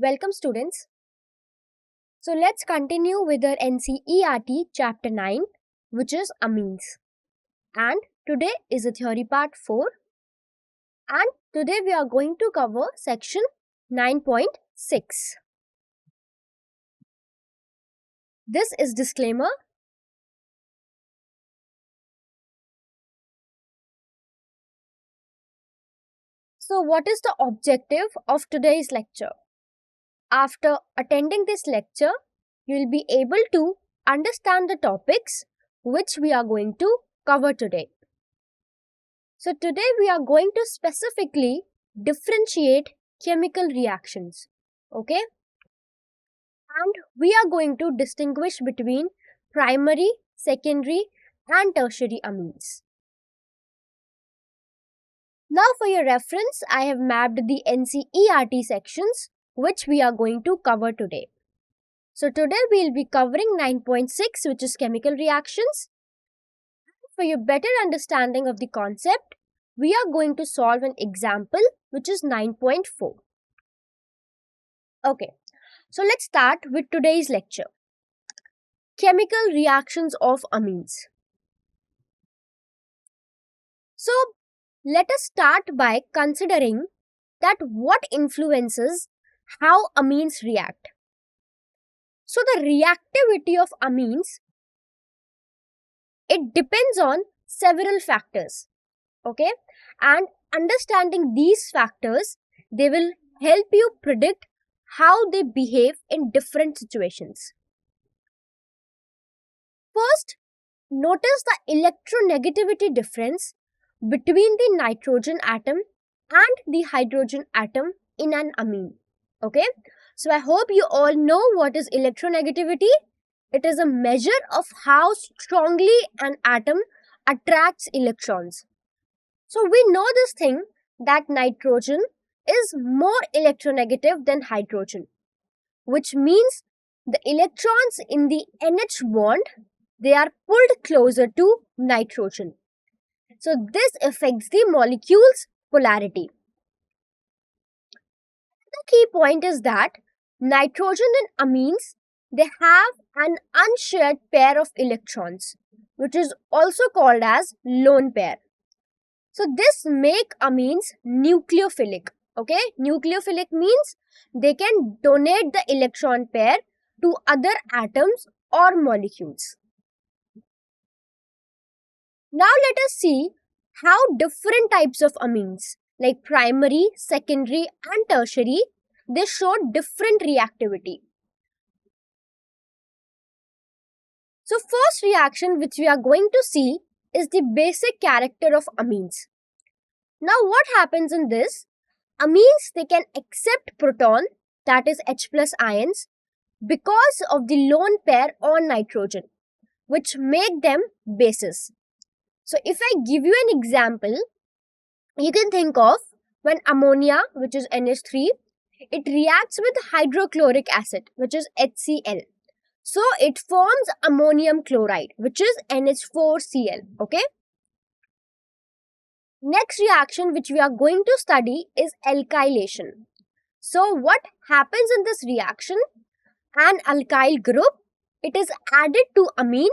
Welcome students. So let's continue with our NCERT chapter 9 which is amines. And today is the theory part 4 and today we are going to cover section 9.6. This is disclaimer. So what is the objective of today's lecture? After attending this lecture, you will be able to understand the topics which we are going to cover today. So today we are going to specifically differentiate chemical reactions, okay? And we are going to distinguish between primary, secondary and tertiary amines. Now for your reference, I have mapped the NCERT sections which we are going to cover today. So today we will be covering 9.6 which is chemical reactions. For your better understanding of the concept, we are going to solve an example which is 9.4. Okay, so let's start with today's lecture. Chemical reactions of amines. So let us start by considering that what influences how amines react. So the reactivity of amines, it depends on several factors, okay? And understanding these factors, they will help you predict how they behave in different situations. First, notice the electronegativity difference between the nitrogen atom and the hydrogen atom in an amine, okay? So I hope you all know what is electronegativity. It is a measure of how strongly an atom attracts electrons. So we know this thing that nitrogen is more electronegative than hydrogen, which means the electrons in the NH bond, they are pulled closer to nitrogen. So this affects the molecule's polarity. The key point is that nitrogen and amines, they have an unshared pair of electrons, which is also called as lone pair. So this make amines nucleophilic. Okay, nucleophilic means they can donate the electron pair to other atoms or molecules. Now let us see how different types of amines like primary, secondary and tertiary, they show different reactivity. So first reaction which we are going to see is the basic character of amines. Now what happens in this? Amines, they can accept proton, that is H plus ions, because of the lone pair on nitrogen, which make them bases. So if I give you an example, you can think of when ammonia, which is NH3, it reacts with hydrochloric acid, which is HCl. So it forms ammonium chloride, which is NH4Cl, okay? Next reaction which we are going to study is alkylation. So what happens in this reaction? An alkyl group, it is added to amine,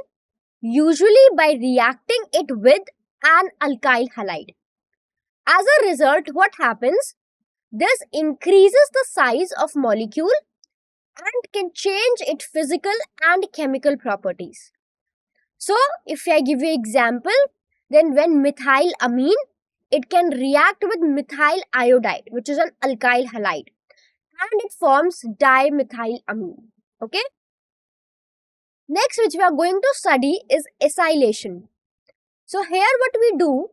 usually by reacting it with an alkyl halide. As a result, what happens? This increases the size of molecule and can change its physical and chemical properties. So, if I give you an example, then when methylamine, it can react with methyl iodide, which is an alkyl halide, and it forms dimethylamine. Okay? Next, which we are going to study is acylation. So, here what we do,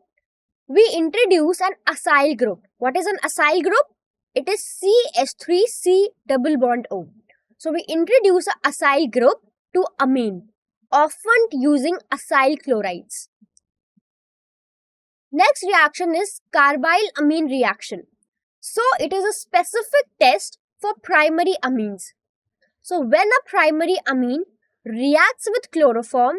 we introduce an acyl group. What is an acyl group? It is CH3C double bond O. So, we introduce an acyl group to amine, often using acyl chlorides. Next reaction is carbyl amine reaction. So, it is a specific test for primary amines. So, when a primary amine reacts with chloroform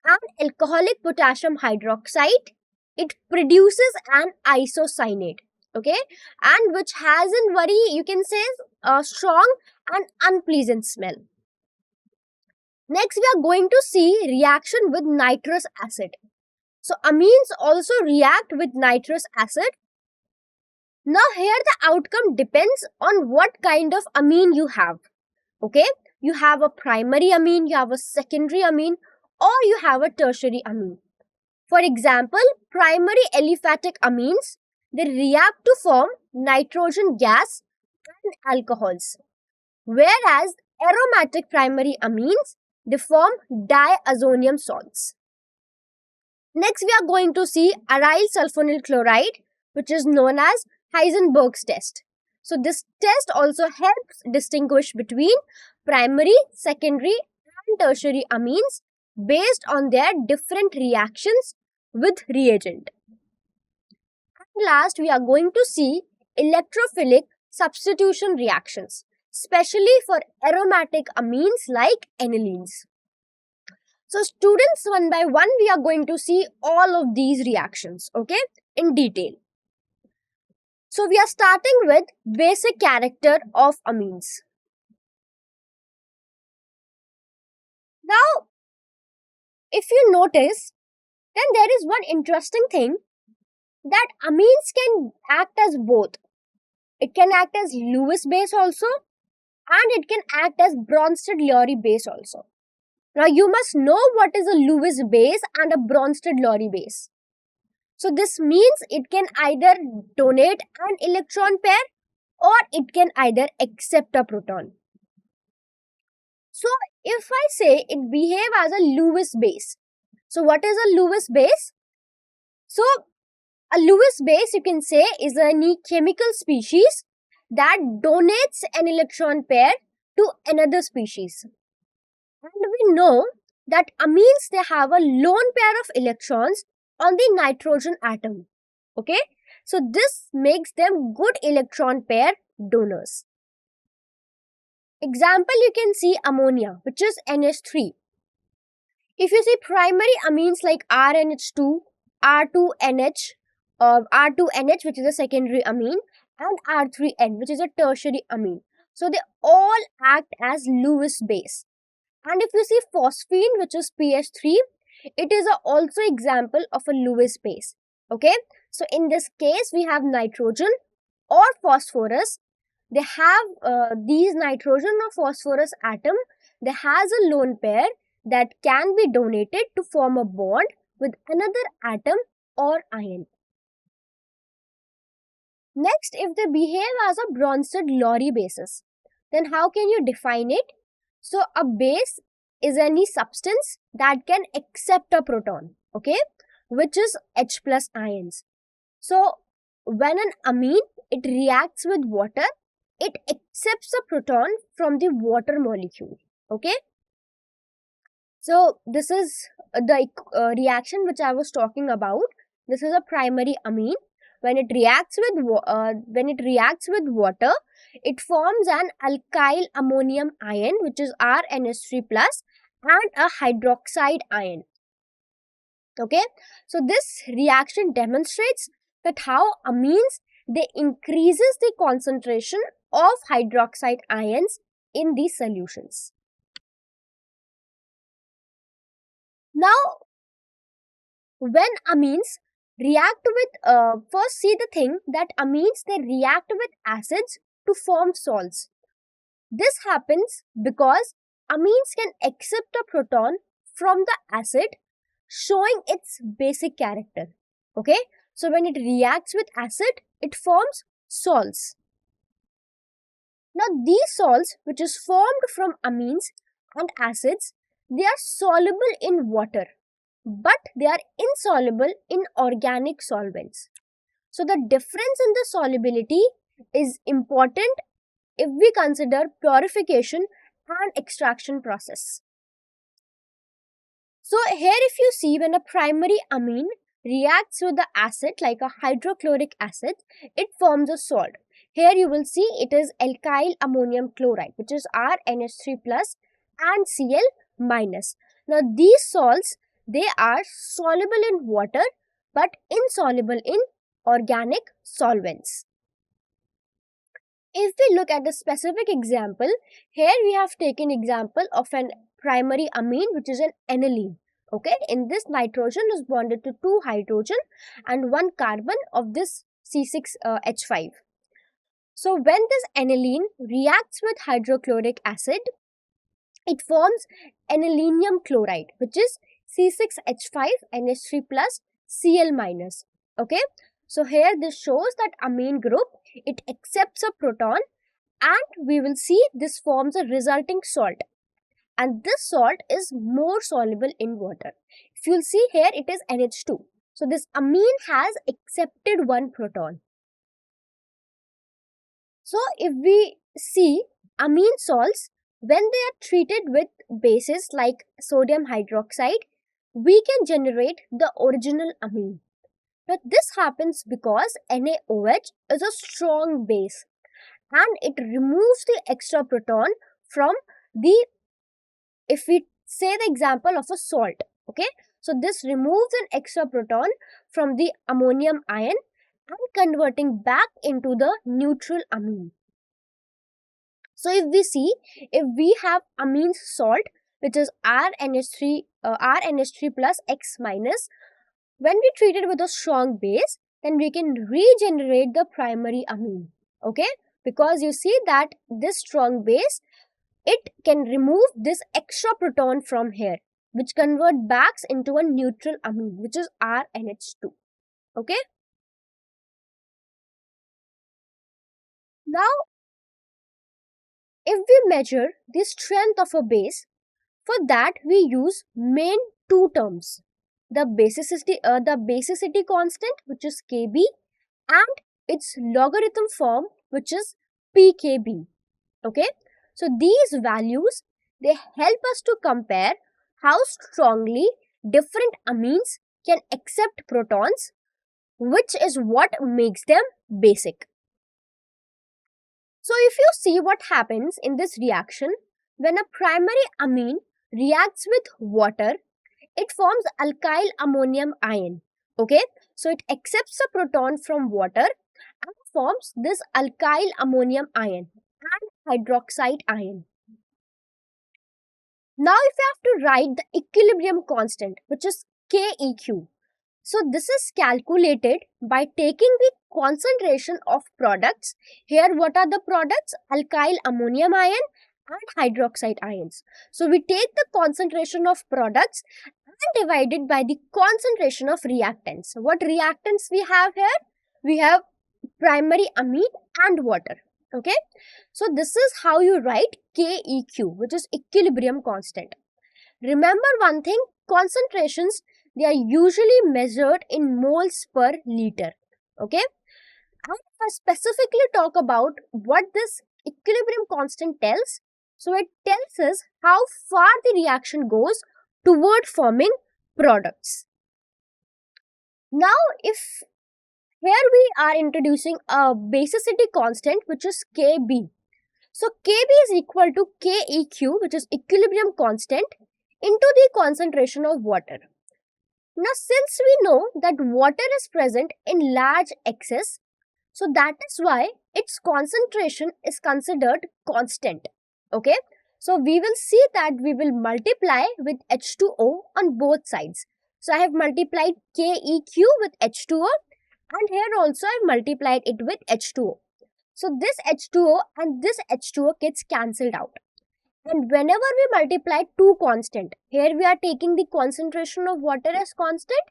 and alcoholic potassium hydroxide, it produces an isocyanate, okay, and which has a very, you can say, a strong and unpleasant smell. Next, we are going to see reaction with nitrous acid. So amines also react with nitrous acid. Now here the outcome depends on what kind of amine you have. Okay, you have a primary amine, you have a secondary amine, or you have a tertiary amine. For example, primary aliphatic amines, they react to form nitrogen gas and alcohols, whereas aromatic primary amines, they form diazonium salts. Next, we are going to see aryl sulfonyl chloride, which is known as Heisenberg's test. So, this test also helps distinguish between primary, secondary, and tertiary amines based on their different reactions with reagent. And last, we are going to see electrophilic substitution reactions, especially for aromatic amines like anilines. So students, one by one, we are going to see all of these reactions, okay, in detail. So we are starting with basic character of amines. Now, if you notice, then there is one interesting thing that amines can act as both. It can act as Lewis base also, and it can act as Bronsted-Lowry base also. Now you must know what is a Lewis base and a Bronsted-Lowry base. So this means it can either donate an electron pair or it can either accept a proton. So if I say it behave as a Lewis base, so what is a Lewis base? So a Lewis base, you can say, is any chemical species that donates an electron pair to another species. And we know that amines, they have a lone pair of electrons on the nitrogen atom. Okay, so this makes them good electron pair donors. Example, you can see ammonia, which is NH3. If you see primary amines like RNH2, R2NH, R2NH, which is a secondary amine, and R3N, which is a tertiary amine. So they all act as Lewis base. And if you see phosphine, which is PH3, it is also example of a Lewis base. Okay, so in this case we have nitrogen or phosphorus. They have these nitrogen or phosphorus atom. They has a lone pair that can be donated to form a bond with another atom or ion. Next, if they behave as a Bronsted-Lowry bases, then how can you define it? So a base is any substance that can accept a proton, okay, which is H plus ions. So when an amine, it reacts with water, it accepts a proton from the water molecule, okay. So this is the reaction which I was talking about. This is a primary amine. When it reacts with water, it forms an alkyl ammonium ion, which is RNH3 plus, and a hydroxide ion. Okay, so this reaction demonstrates that how amines, they increases the concentration of hydroxide ions in these solutions. Now, when amines react with, first see the thing that amines, they react with acids to form salts. This happens because amines can accept a proton from the acid, showing its basic character. Okay, so when it reacts with acid, it forms salts. Now these salts, which is formed from amines and acids, they are soluble in water, but they are insoluble in organic solvents. So the difference in the solubility is important if we consider purification and extraction process. So here if you see, when a primary amine reacts with the acid like a hydrochloric acid, it forms a salt. Here you will see it is alkyl ammonium chloride, which is RNH3 plus and Cl minus. Now these salts, they are soluble in water but insoluble in organic solvents. If we look at the specific example, here we have taken example of an primary amine, which is an aniline. Okay, in this nitrogen is bonded to two hydrogen and one carbon of this C6H5. So when this aniline reacts with hydrochloric acid, it forms anilinium chloride, which is C6H5NH3 plus Cl minus. Okay, so here this shows that amine group, it accepts a proton, and we will see this forms a resulting salt, and this salt is more soluble in water. If you'll see here, it is NH2. So this amine has accepted one proton. So if we see amine salts, when they are treated with bases like sodium hydroxide, we can generate the original amine. Now this happens because NaOH is a strong base and it removes the extra proton from the, if we say the example of a salt. Okay, so this removes an extra proton from the ammonium ion and converting back into the neutral amine. So if we see, if we have amine salt, which is RNH3 plus X minus, when we treat it with a strong base, then we can regenerate the primary amine. Okay, because you see that this strong base, it can remove this extra proton from here, which convert back into a neutral amine, which is RNH2. Okay, now if we measure the strength of a base, for that we use main two terms: the basicity constant, which is Kb, and its logarithm form, which is pKb. Okay, so these values, they help us to compare how strongly different amines can accept protons, which is what makes them basic. So if you see what happens in this reaction, when a primary amine reacts with water, it forms alkyl ammonium ion. Okay, so it accepts a proton from water and forms this alkyl ammonium ion and hydroxide ion. Now if we have to write the equilibrium constant, which is KEQ, so this is calculated by taking the concentration of products. Here what are the products? Alkyl ammonium ion and hydroxide ions. So we take the concentration of products and divide it by the concentration of reactants. What reactants we have here? We have primary amine and water. Okay, so this is how you write KEQ, which is equilibrium constant. Remember one thing, concentrations, they are usually measured in moles per liter. Okay, and if I specifically talk about what this equilibrium constant tells, so it tells us how far the reaction goes toward forming products. Now if here we are introducing a basicity constant, which is Kb. So Kb is equal to KEQ, which is equilibrium constant, into the concentration of water. Now since we know that water is present in large excess, so that is why its concentration is considered constant. Okay, so we will see that we will multiply with H2O on both sides. So I have multiplied KEQ with H2O, and here also I have multiplied it with H2O. So this H2O and this H2O gets cancelled out. And whenever we multiply two constant, here we are taking the concentration of water as constant.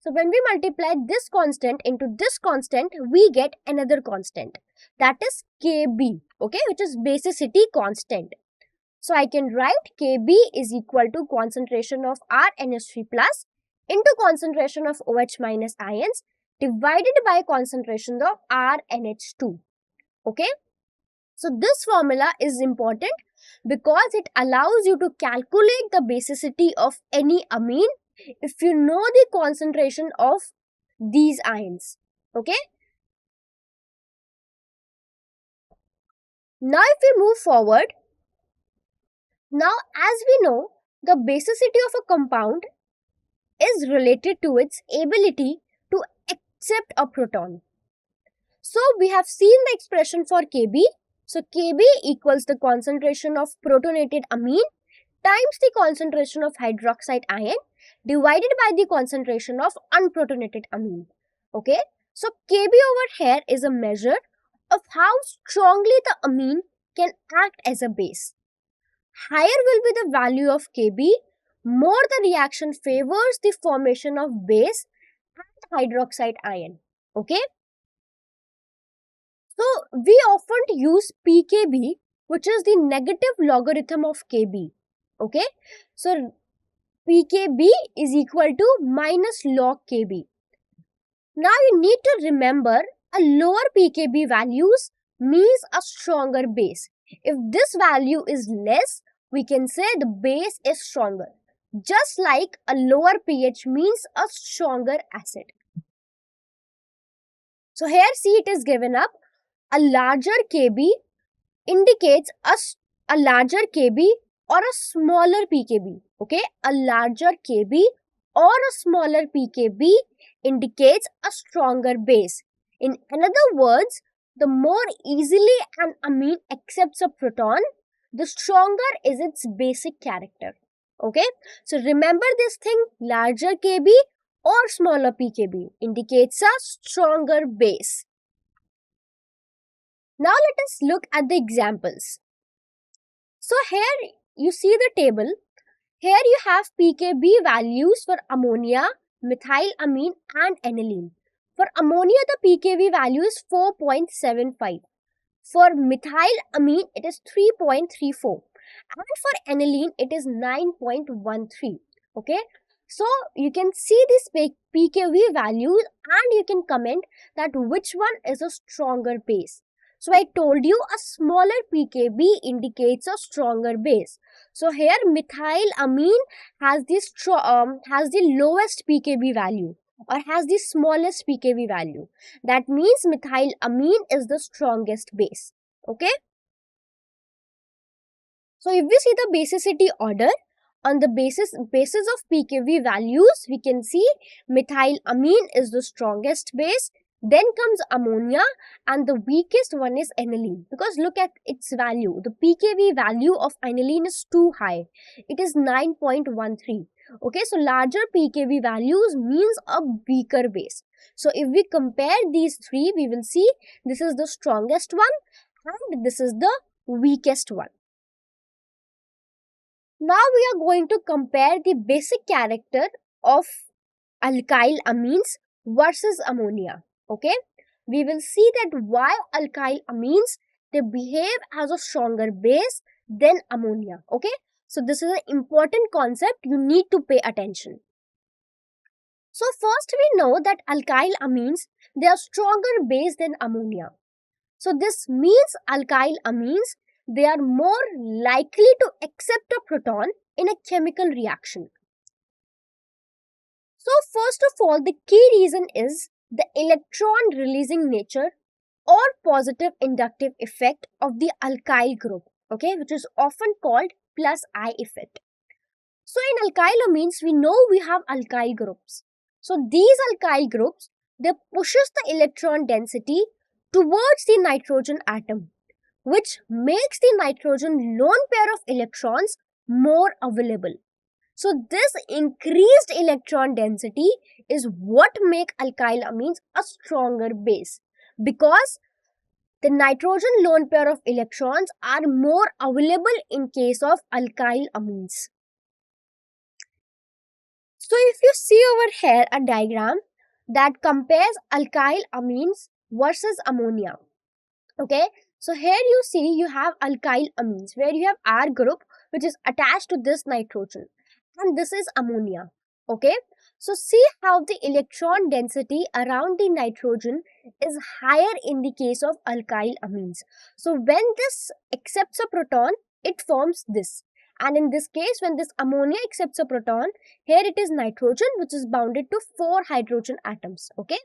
So when we multiply this constant into this constant, we get another constant. That is Kb, okay, which is basicity constant. So I can write Kb is equal to concentration of RNH3 plus into concentration of OH minus ions divided by concentration of RNH2. Okay, so this formula is important because it allows you to calculate the basicity of any amine if you know the concentration of these ions. Okay, now if we move forward, now as we know, the basicity of a compound is related to its ability to accept a proton. So we have seen the expression for Kb, So Kb equals the concentration of protonated amine times the concentration of hydroxide ion divided by the concentration of unprotonated amine. Okay, so Kb over here is a measure of how strongly the amine can act as a base. Higher will be the value of Kb, more the reaction favors the formation of base and hydroxide ion. Okay, so we often use pKb, which is the negative logarithm of Kb. Okay, so pKb is equal to minus log Kb. Now you need to remember a lower pKb values means a stronger base. If this value is less, we can say the base is stronger. Just like a lower pH means a stronger acid. So here see it is given up. A larger Kb indicates a larger Kb or a smaller pKb. Okay, a larger Kb or a smaller pKb indicates a stronger base. In other words, the more easily an amine accepts a proton, the stronger is its basic character. Okay, so remember this thing, larger Kb or smaller pKb indicates a stronger base. Now let us look at the examples. So here you see the table. Here you have pKb values for ammonia, methylamine and aniline. For ammonia, the pKb value is 4.75. For methylamine, it is 3.34. And for aniline, it is 9.13. Okay. So you can see this pKb values and you can comment that which one is a stronger base. So I told you a smaller pKb indicates a stronger base. So here methylamine has the lowest pKb value or has the smallest pKb value. That means methylamine is the strongest base. Okay. So if we see the basicity order, on the basis of pKb values, we can see methylamine is the strongest base. Then comes ammonia and the weakest one is aniline, because look at its value. The pKb value of aniline is too high. It is 9.13. Okay, so larger pKb values means a weaker base. So if we compare these three, we will see this is the strongest one and this is the weakest one. Now we are going to compare the basic character of alkyl amines versus ammonia. Okay, we will see that why alkyl amines, they behave as a stronger base than ammonia. Okay, so this is an important concept you need to pay attention. So first we know that alkyl amines, they are stronger base than ammonia. So this means alkyl amines, they are more likely to accept a proton in a chemical reaction. So first of all, the key reason is the electron releasing nature or positive inductive effect of the alkyl group, okay, which is often called plus I effect. So in alkyl amines, we know we have alkyl groups. So these alkyl groups, they pushes the electron density towards the nitrogen atom, which makes the nitrogen lone pair of electrons more available. So this increased electron density is what make alkyl amines a stronger base, because the nitrogen lone pair of electrons are more available in case of alkyl amines. So if you see over here a diagram that compares alkyl amines versus ammonia. Okay, so here you see you have alkyl amines where you have R group which is attached to this nitrogen, and this is ammonia. Okay, so see how the electron density around the nitrogen is higher in the case of alkyl amines. So when this accepts a proton, it forms this. And in this case, when this ammonia accepts a proton, here it is nitrogen which is bounded to 4 hydrogen atoms. Okay,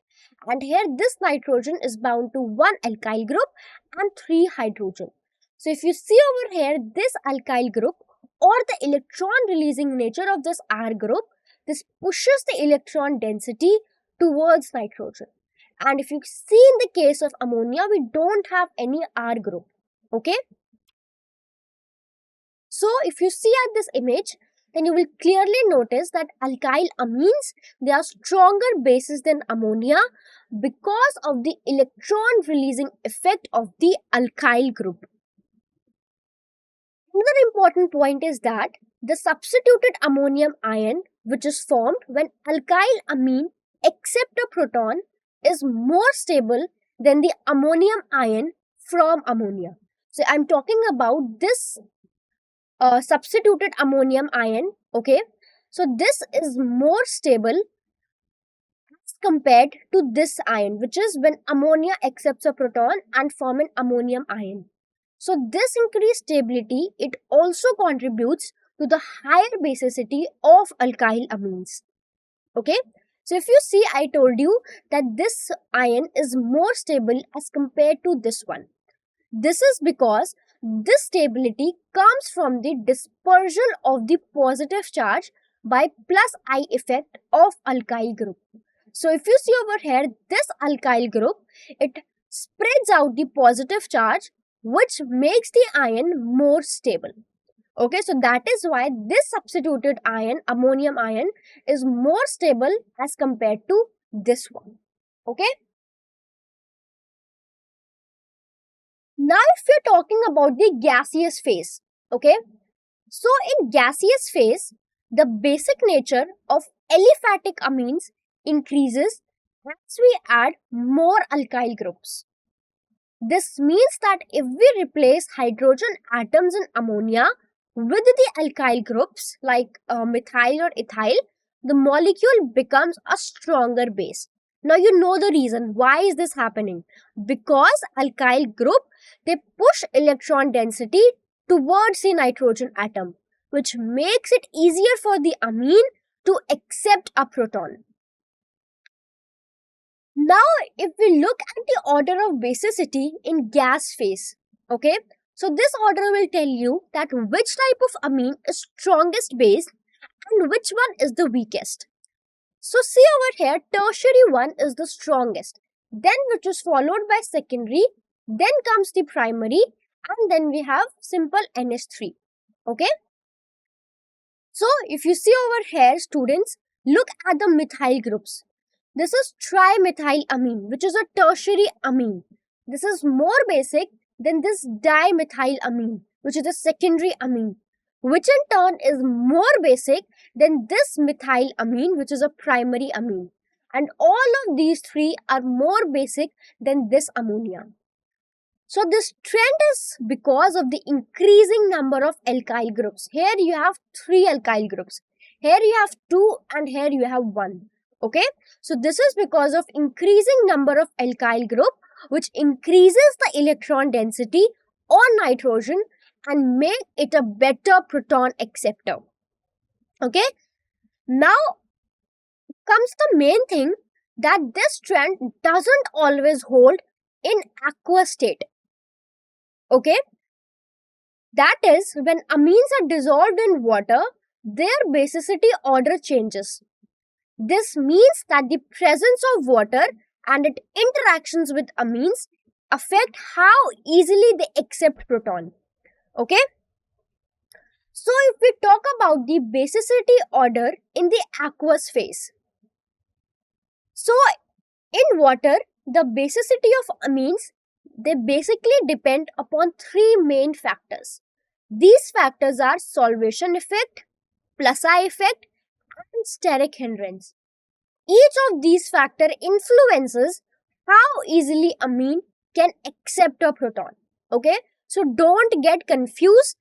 and here this nitrogen is bound to 1 alkyl group and 3 hydrogen. So if you see over here this alkyl group or the electron releasing nature of this R group, this pushes the electron density towards nitrogen. And if you see in the case of ammonia, we don't have any R group. Okay. So if you see at this image, then you will clearly notice that alkyl amines, they are stronger bases than ammonia because of the electron releasing effect of the alkyl group. Another important point is that the substituted ammonium ion, which is formed when alkyl amine accept a proton, is more stable than the ammonium ion from ammonia. So I'm talking about this substituted ammonium ion. Okay, so this is more stable as compared to this ion, which is when ammonia accepts a proton and form an ammonium ion. So this increased stability, it also contributes to the higher basicity of alkyl amines. Okay, so if you see, I told you that this ion is more stable as compared to this one. This is because this stability comes from the dispersion of the positive charge by plus I effect of alkyl group. So if you see over here, this alkyl group, it spreads out the positive charge, which makes the ion more stable. Okay, so that is why this substituted ion, ammonium ion, is more stable as compared to this one. Okay. Now, if we're talking about the gaseous phase, okay, so in gaseous phase, the basic nature of aliphatic amines increases as we add more alkyl groups. This means that if we replace hydrogen atoms in ammonia with the alkyl groups like methyl or ethyl, the molecule becomes a stronger base. Now you know the reason. Why is this happening? Because alkyl group, they push electron density towards the nitrogen atom, which makes it easier for the amine to accept a proton. Now, if we look at the order of basicity in gas phase, okay, so this order will tell you that which type of amine is strongest base and which one is the weakest. So see over here, tertiary one is the strongest, then which is followed by secondary, then comes the primary, and then we have simple NH3. Okay. So if you see over here, students, look at the methyl groups. This is trimethylamine, which is a tertiary amine. This is more basic than this dimethylamine, which is a secondary amine, which in turn is more basic than this methylamine, which is a primary amine. And all of these three are more basic than this ammonia. So this trend is because of the increasing number of alkyl groups. Here you have 3 alkyl groups. Here you have 2 and here you have 1. Okay. So this is because of increasing number of alkyl group, which increases the electron density on nitrogen and make it a better proton acceptor. Okay. Now comes the main thing, that this trend doesn't always hold in aqueous state. Okay, that is, when amines are dissolved in water, their basicity order changes. This means that the presence of water and its interactions with amines affect how easily they accept proton. Okay, so if we talk about the basicity order in the aqueous phase, so in water, the basicity of amines, they basically depend upon 3 main factors. These factors are solvation effect, plus I effect, and steric hindrance. Each of these factors influences how easily amine can accept a proton. Okay, so don't get confused.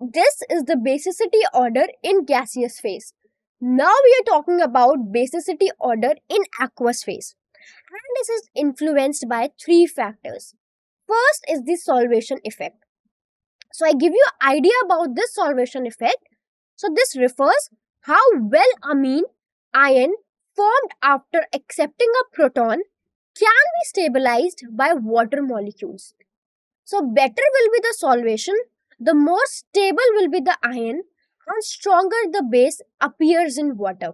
This is the basicity order in gaseous phase. Now we are talking about basicity order in aqueous phase. And this is influenced by 3 factors. First is the solvation effect. So I give you an idea about this solvation effect. So this refers how well amine ion formed after accepting a proton can be stabilized by water molecules. So better will be the solvation, the more stable will be the ion, and stronger the base appears in water.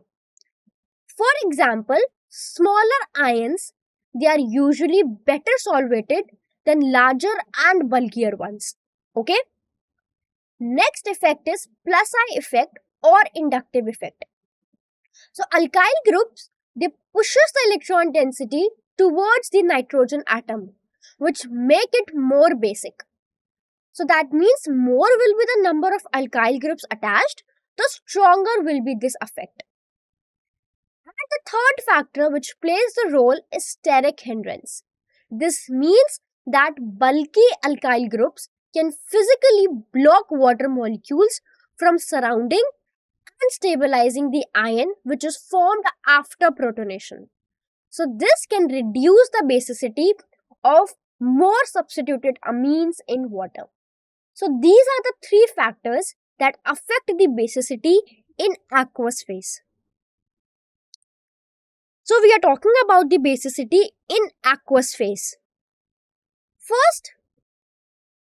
For example, smaller ions, they are usually better solvated than larger and bulkier ones. Okay? Next effect is plus I effect or inductive effect. So alkyl groups, they pushes the electron density towards the nitrogen atom, which make it more basic. So that means more will be the number of alkyl groups attached, the stronger will be this effect. And the third factor which plays the role is steric hindrance. This means that bulky alkyl groups can physically block water molecules from surrounding and stabilizing the ion which is formed after protonation. So this can reduce the basicity of more substituted amines in water. So these are the three factors that affect the basicity in aqueous phase. So we are talking about the basicity in aqueous phase. First,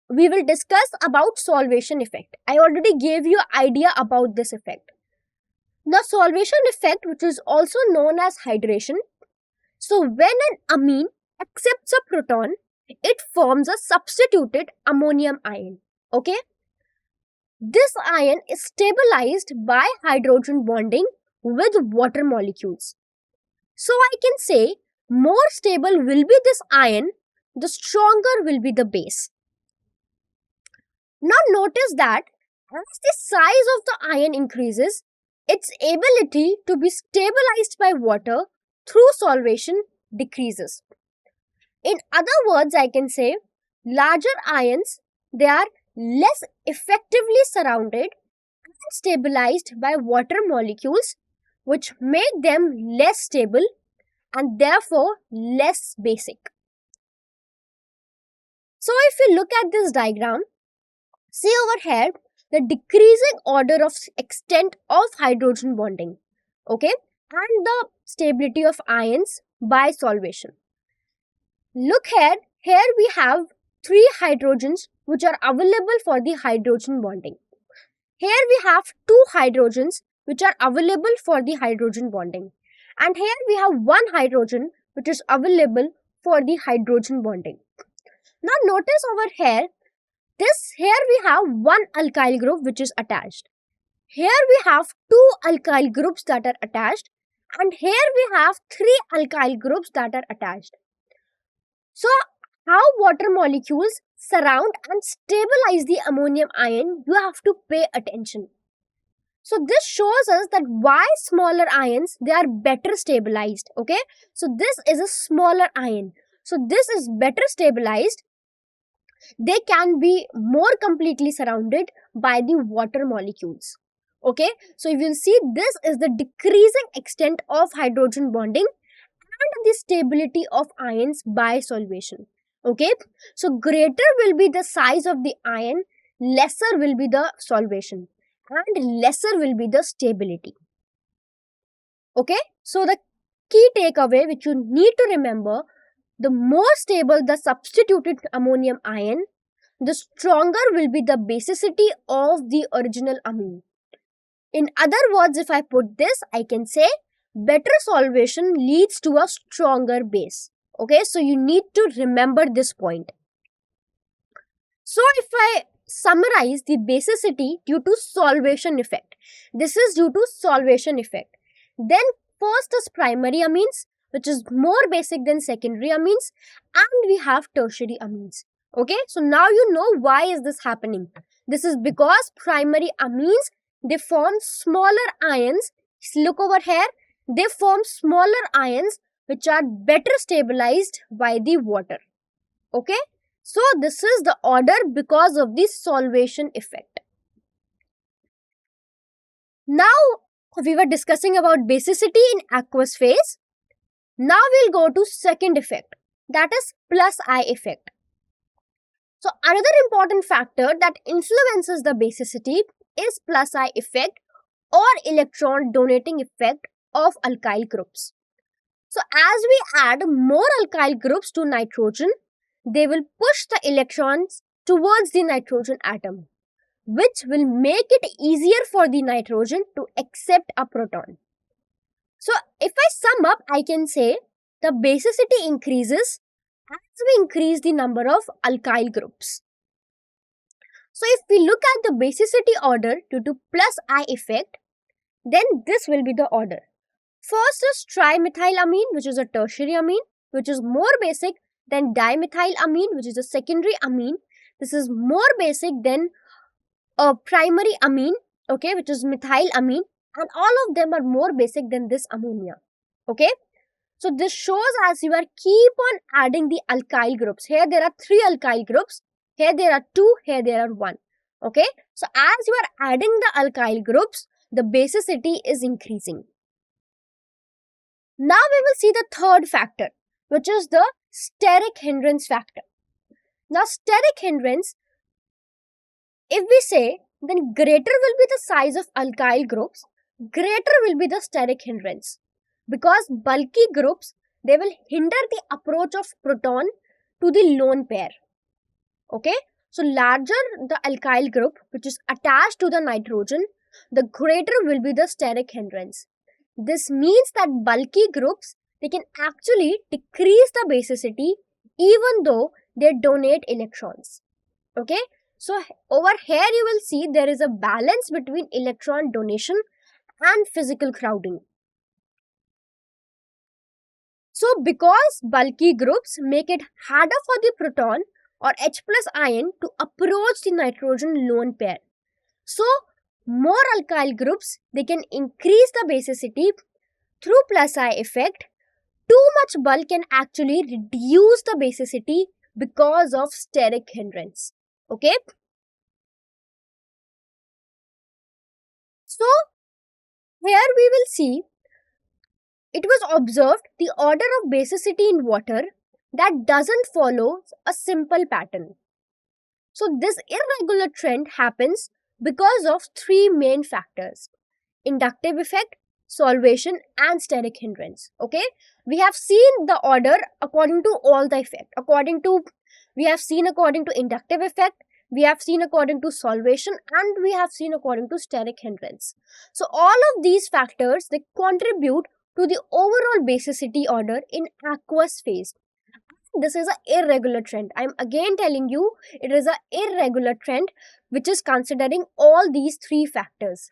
we will discuss about solvation effect. I already gave you an idea about this effect. The solvation effect, which is also known as hydration. So when an amine accepts a proton, it forms a substituted ammonium ion. Okay? This ion is stabilized by hydrogen bonding with water molecules. So I can say more stable will be this ion, the stronger will be the base. Now notice that as the size of the ion increases, its ability to be stabilized by water through solvation decreases. In other words, I can say larger ions, they are less effectively surrounded and stabilized by water molecules, which make them less stable and therefore less basic. So if we look at this diagram, see over here the decreasing order of extent of hydrogen bonding, okay, and the stability of ions by solvation. Look here we have 3 hydrogens which are available for the hydrogen bonding. Here we have 2 hydrogens which are available for the hydrogen bonding. And here we have 1 hydrogen which is available for the hydrogen bonding. Now notice over here we have 1 alkyl group which is attached. Here we have 2 alkyl groups that are attached. And here we have 3 alkyl groups that are attached. So how water molecules surround and stabilize the ammonium ion, you have to pay attention. So this shows us that why smaller ions, they are better stabilized. Okay, so this is a smaller ion. So this is better stabilized. They can be more completely surrounded by the water molecules. Okay, so you will see this is the decreasing extent of hydrogen bonding and the stability of ions by solvation. Okay, so greater will be the size of the ion, lesser will be the solvation, and lesser will be the stability. Okay, so the key takeaway which you need to remember, the more stable the substituted ammonium ion, the stronger will be the basicity of the original amine. In other words, if I put this, I can say better solvation leads to a stronger base. Okay, so you need to remember this point. So if I summarize the basicity due to solvation effect, this is due to solvation effect. Then first is primary amines, which is more basic than secondary amines, and we have tertiary amines. Okay, so now you know why is this happening. This is because primary amines, they form smaller ions. Look over here, they form smaller ions which are better stabilized by the water. Okay, so this is the order because of the solvation effect. Now we were discussing about basicity in aqueous phase. Now we'll go to second effect, that is plus I effect. So another important factor that influences the basicity is plus I effect or electron donating effect of alkyl groups. So as we add more alkyl groups to nitrogen, they will push the electrons towards the nitrogen atom, which will make it easier for the nitrogen to accept a proton. So if I sum up, I can say the basicity increases as we increase the number of alkyl groups. So if we look at the basicity order due to plus I effect, then this will be the order. First is trimethylamine, which is a tertiary amine, which is more basic than dimethylamine, which is a secondary amine. This is more basic than a primary amine, okay, which is methylamine, and all of them are more basic than this ammonia, okay. So this shows as you are keep on adding the alkyl groups. Here there are 3 alkyl groups, here there are 2, here there are 1, okay. So as you are adding the alkyl groups, the basicity is increasing. Now we will see the third factor, which is the steric hindrance factor. Now steric hindrance, if we say, then greater will be the size of alkyl groups, greater will be the steric hindrance. Because bulky groups, they will hinder the approach of proton to the lone pair. Okay, so larger the alkyl group which is attached to the nitrogen, the greater will be the steric hindrance. This means that bulky groups, they can actually decrease the basicity even though they donate electrons. Okay, so over here you will see there is a balance between electron donation and physical crowding. So because bulky groups make it harder for the proton or H plus ion to approach the nitrogen lone pair. So more alkyl groups, they can increase the basicity through plus I effect. Too much bulk can actually reduce the basicity because of steric hindrance. Okay. So here we will see it was observed the order of basicity in water that doesn't follow a simple pattern. So this irregular trend happens because of 3 main factors: inductive effect, solvation, and steric hindrance. Okay, we have seen the order according to all the effect. We have seen according to inductive effect, we have seen according to solvation, and we have seen according to steric hindrance. So all of these factors, they contribute to the overall basicity order in aqueous phase. This is an irregular trend. I am again telling you, it is an irregular trend which is considering all these 3 factors.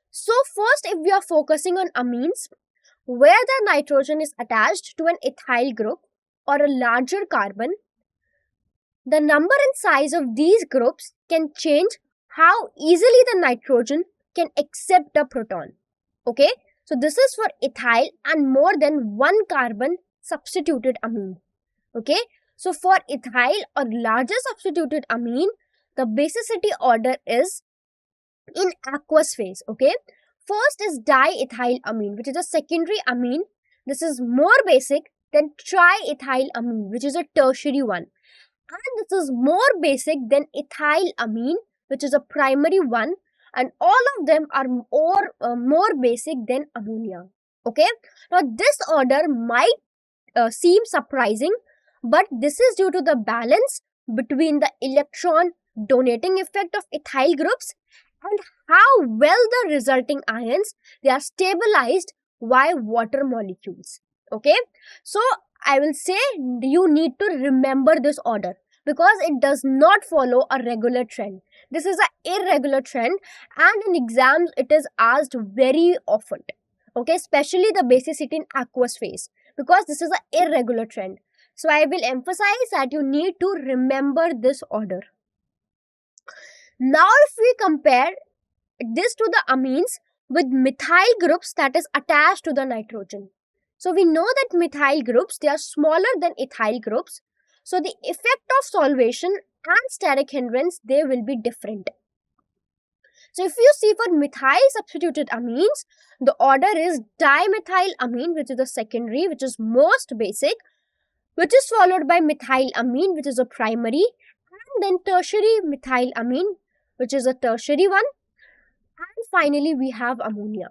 So first, if we are focusing on amines, where the nitrogen is attached to an ethyl group or a larger carbon, the number and size of these groups can change how easily the nitrogen can accept a proton. Okay, so this is for ethyl and more than 1 carbon substituted amine. Okay, so for ethyl or larger substituted amine, the basicity order is in aqueous phase. Okay, first is diethylamine, which is a secondary amine. This is more basic than triethylamine, which is a tertiary one, and this is more basic than ethylamine, which is a primary one, and all of them are more basic than ammonia. Okay, now this order might seem surprising, but this is due to the balance between the electron donating effect of ethyl groups and how well the resulting ions, they are stabilized by water molecules. Okay, so I will say you need to remember this order because it does not follow a regular trend. This is an irregular trend, and in exams it is asked very often. Okay, especially the basicity in aqueous phase, because this is an irregular trend. So I will emphasize that you need to remember this order. Now if we compare this to the amines with methyl groups that is attached to the nitrogen. So we know that methyl groups, they are smaller than ethyl groups. So the effect of solvation and steric hindrance, they will be different. So if you see for methyl substituted amines, the order is dimethylamine, which is the secondary, which is most basic, which is followed by methylamine, which is a primary, and then tertiary methylamine, which is a tertiary one, and finally we have ammonia.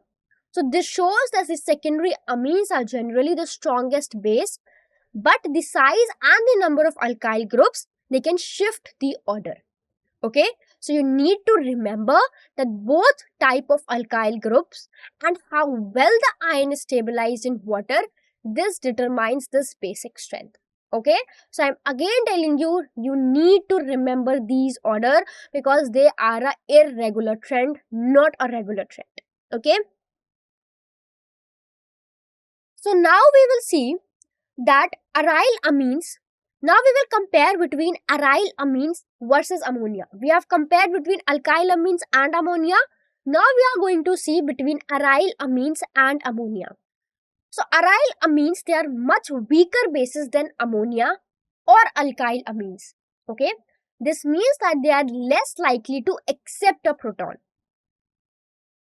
So this shows that the secondary amines are generally the strongest base, but the size and the number of alkyl groups, they can shift the order. Okay, so you need to remember that both type of alkyl groups and how well the ion is stabilized in water, this determines this basic strength. Okay, so I'm again telling you, you need to remember these order because they are a irregular trend, not a regular trend. Okay, so now we will see that aryl amines. Now we will compare between aryl amines versus ammonia. We have compared between alkyl amines and ammonia. Now we are going to see between aryl amines and ammonia. So aryl amines, they are much weaker bases than ammonia or alkyl amines. Okay, this means that they are less likely to accept a proton.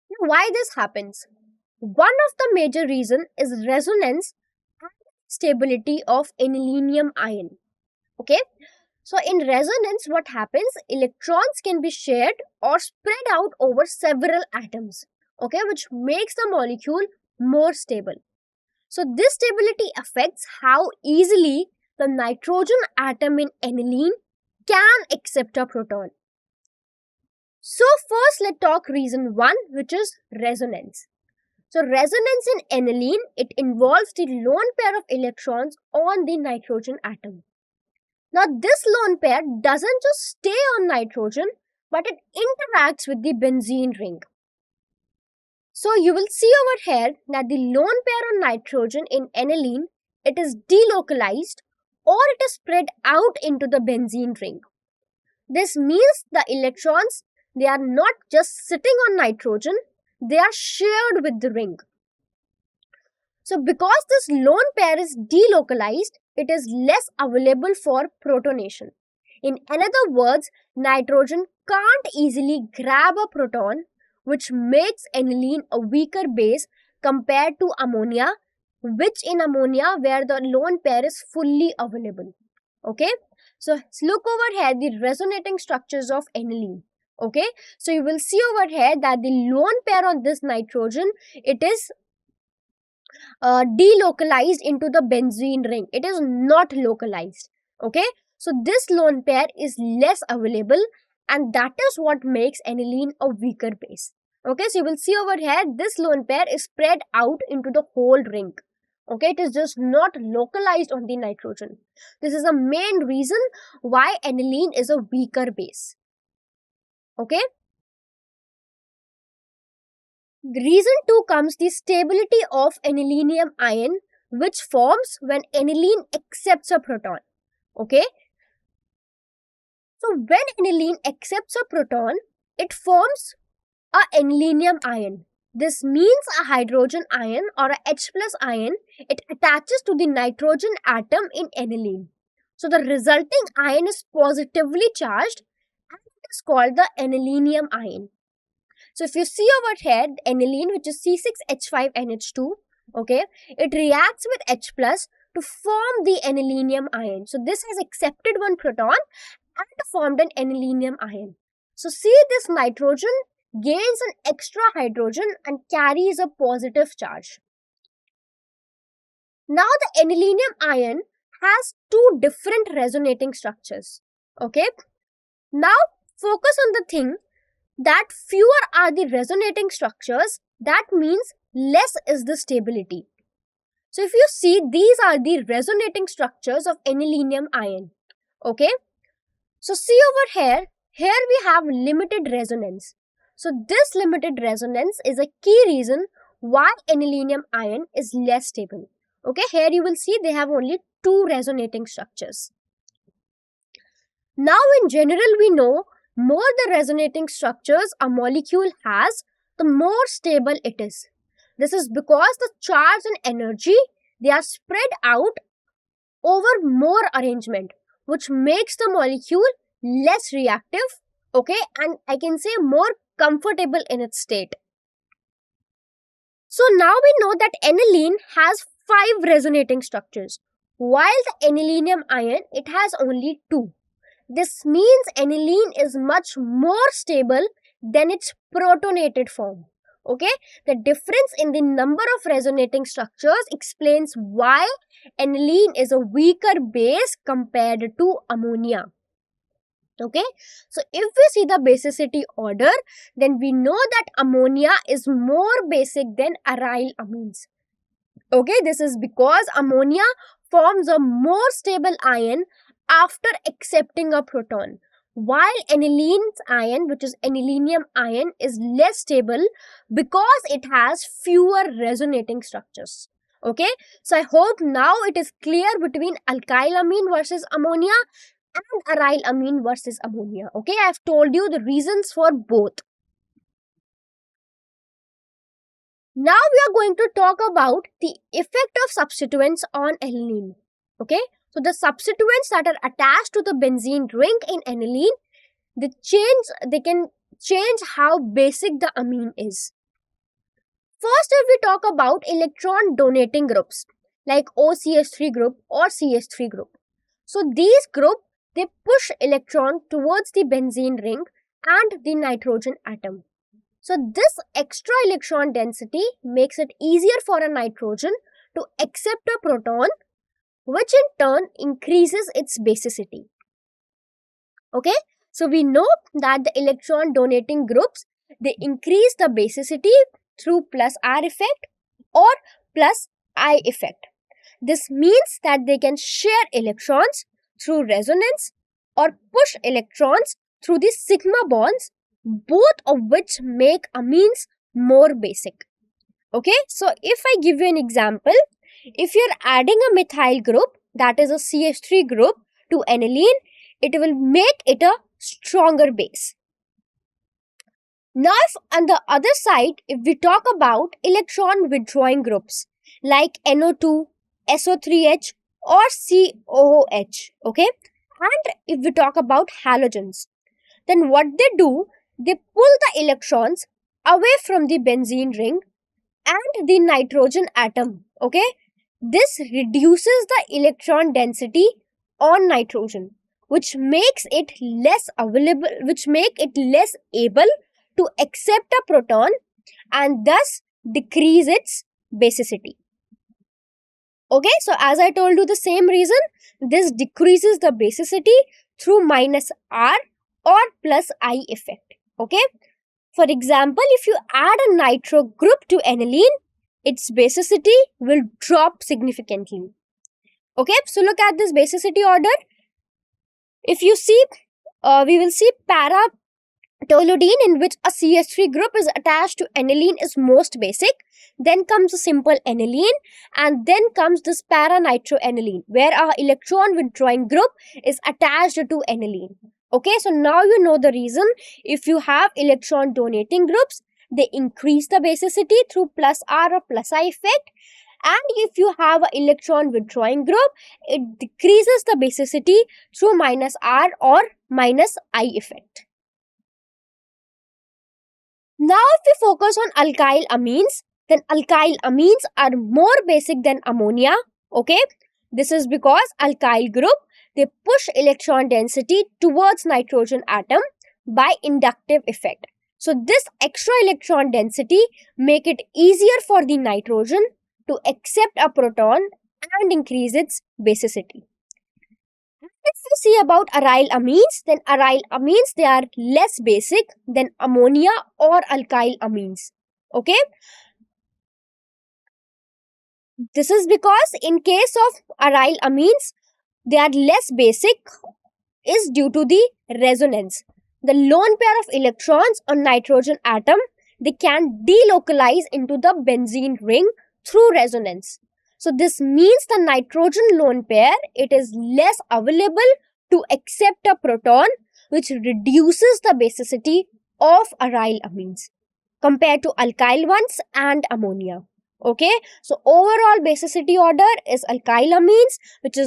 Now, why this happens? One of the major reason is resonance and stability of anilinium ion. Okay, so in resonance, what happens? Electrons can be shared or spread out over several atoms. Okay, which makes the molecule more stable. So this stability affects how easily the nitrogen atom in aniline can accept a proton. So first let's talk reason 1, which is resonance. So resonance in aniline, it involves the lone pair of electrons on the nitrogen atom. Now this lone pair doesn't just stay on nitrogen, but it interacts with the benzene ring. So you will see over here that the lone pair on nitrogen in aniline, it is delocalized or it is spread out into the benzene ring. This means the electrons, they are not just sitting on nitrogen, they are shared with the ring. So because this lone pair is delocalized, it is less available for protonation. In other words, nitrogen can't easily grab a proton, which makes aniline a weaker base compared to ammonia, which in ammonia where the lone pair is fully available. Okay, so look over here the resonating structures of aniline. Okay, so you will see over here that the lone pair on this nitrogen, it is delocalized into the benzene ring. It is not localized. Okay, so this lone pair is less available, and that is what makes aniline a weaker base. Okay, so you will see over here this lone pair is spread out into the whole ring. Okay, it is just not localized on the nitrogen. This is the main reason why aniline is a weaker base. Okay, reason 2 comes the stability of anilinium ion, which forms when aniline accepts a proton. Okay, so when aniline accepts a proton, it forms a anilinium ion. This means a hydrogen ion or a H plus ion, it attaches to the nitrogen atom in aniline. So the resulting ion is positively charged and it is called the anilinium ion. So if you see over here, aniline, which is C6H5NH2, okay, it reacts with H plus to form the anilinium ion. So this has accepted one proton and formed an anilinium ion. So see, this nitrogen gains an extra hydrogen and carries a positive charge. Now the anilinium ion has two different resonating structures. Okay, now focus on the thing that fewer are the resonating structures, that means less is the stability. So if you see, these are the resonating structures of anilinium ion. Okay, so see over here we have limited resonance. So this limited resonance is a key reason why anilinium ion is less stable. Okay, here you will see they have only two resonating structures. Now in general we know more the resonating structures a molecule has, the more stable it is. This is because the charge and energy, they are spread out over more arrangement, which makes the molecule less reactive, okay, and I can say more comfortable in its state. So now we know that aniline has 5 resonating structures, while the anilinium ion, it has only 2. This means aniline is much more stable than its protonated form. Okay, the difference in the number of resonating structures explains why aniline is a weaker base compared to ammonia. Okay, so if we see the basicity order, then we know that ammonia is more basic than aryl amines. Okay, this is because ammonia forms a more stable ion after accepting a proton, while aniline's ion, which is anilinium ion, is less stable because it has fewer resonating structures. Okay, so I hope now it is clear between alkyl amine versus ammonia and aryl amine versus ammonia. Okay, I have told you the reasons for both. Now we are going to talk about the effect of substituents on aniline. Okay, so the substituents that are attached to the benzene ring in aniline, they can change how basic the amine is. First, if we talk about electron donating groups like OCH3 group or CH3 group. So these group, they push electron towards the benzene ring and the nitrogen atom. So this extra electron density makes it easier for a nitrogen to accept a proton, which in turn increases its basicity. Okay, so we know that the electron donating groups, they increase the basicity through plus R effect or plus I effect. This means that they can share electrons through resonance or push electrons through the sigma bonds, both of which make amines more basic. Okay, so if I give you an example, if you're adding a methyl group, that is a CH3 group, to aniline, it will make it a stronger base. Now, if on the other side, if we talk about electron withdrawing groups like NO2, SO3H or COOH, okay, and if we talk about halogens, then what they do, they pull the electrons away from the benzene ring and the nitrogen atom, okay. This reduces the electron density on nitrogen, which makes it less able to accept a proton and thus decrease its basicity. Okay, so as I told you, the same reason, this decreases the basicity through minus R or plus I effect. Okay, for example, if you add a nitro group to aniline, its basicity will drop significantly. Okay, so look at this basicity order. If you see, we will see para toluidine, in which a CH3 group is attached to aniline, is most basic. Then comes a simple aniline, and then comes this para-nitroaniline, where our electron withdrawing group is attached to aniline. Okay, so now you know the reason. If you have electron donating groups, they increase the basicity through plus R or plus I effect. And if you have an electron withdrawing group, it decreases the basicity through minus R or minus I effect. Now, if we focus on alkyl amines, then alkyl amines are more basic than ammonia. Okay, this is because alkyl group, they push electron density towards nitrogen atom by inductive effect. So this extra electron density make it easier for the nitrogen to accept a proton and increase its basicity. If we see about aryl amines, then aryl amines, they are less basic than ammonia or alkyl amines. Okay, this is because in case of aryl amines, they are less basic is due to the resonance. The lone pair of electrons on nitrogen atom, they can delocalize into the benzene ring through resonance. So this means the nitrogen lone pair, it is less available to accept a proton, which reduces the basicity of aryl amines compared to alkyl ones and ammonia. Okay, so overall basicity order is alkyl amines, which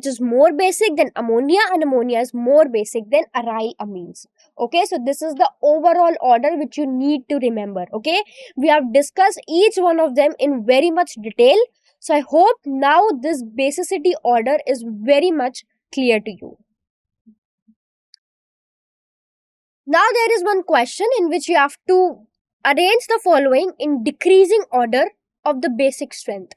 is more basic than ammonia, and ammonia is more basic than aryl amines. Okay, so this is the overall order which you need to remember. Okay, we have discussed each one of them in very much detail. So I hope now this basicity order is very much clear to you. Now there is one question in which you have to arrange the following in decreasing order of the basic strength.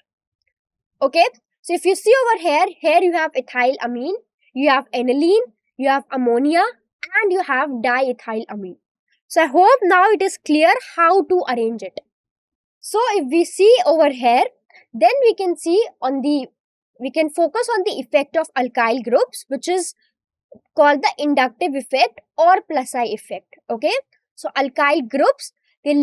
Okay, so if you see over here you have ethyl amine, you have aniline, you have ammonia, and you have diethylamine. So I hope now it is clear how to arrange it. So if we see over here, then we can see on the we can focus on the effect of alkyl groups, which is called the inductive effect or plus-I effect. Okay, so alkyl groups, they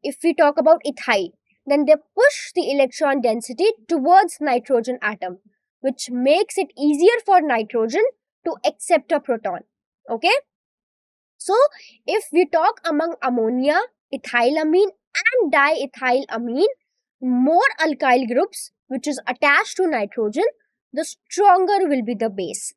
if we talk about ethyl, then they push the electron density towards nitrogen atom, which makes it easier for nitrogen to accept a proton. Okay, so if we talk among ammonia, ethylamine and diethylamine, more alkyl groups which is attached to nitrogen, the stronger will be the base.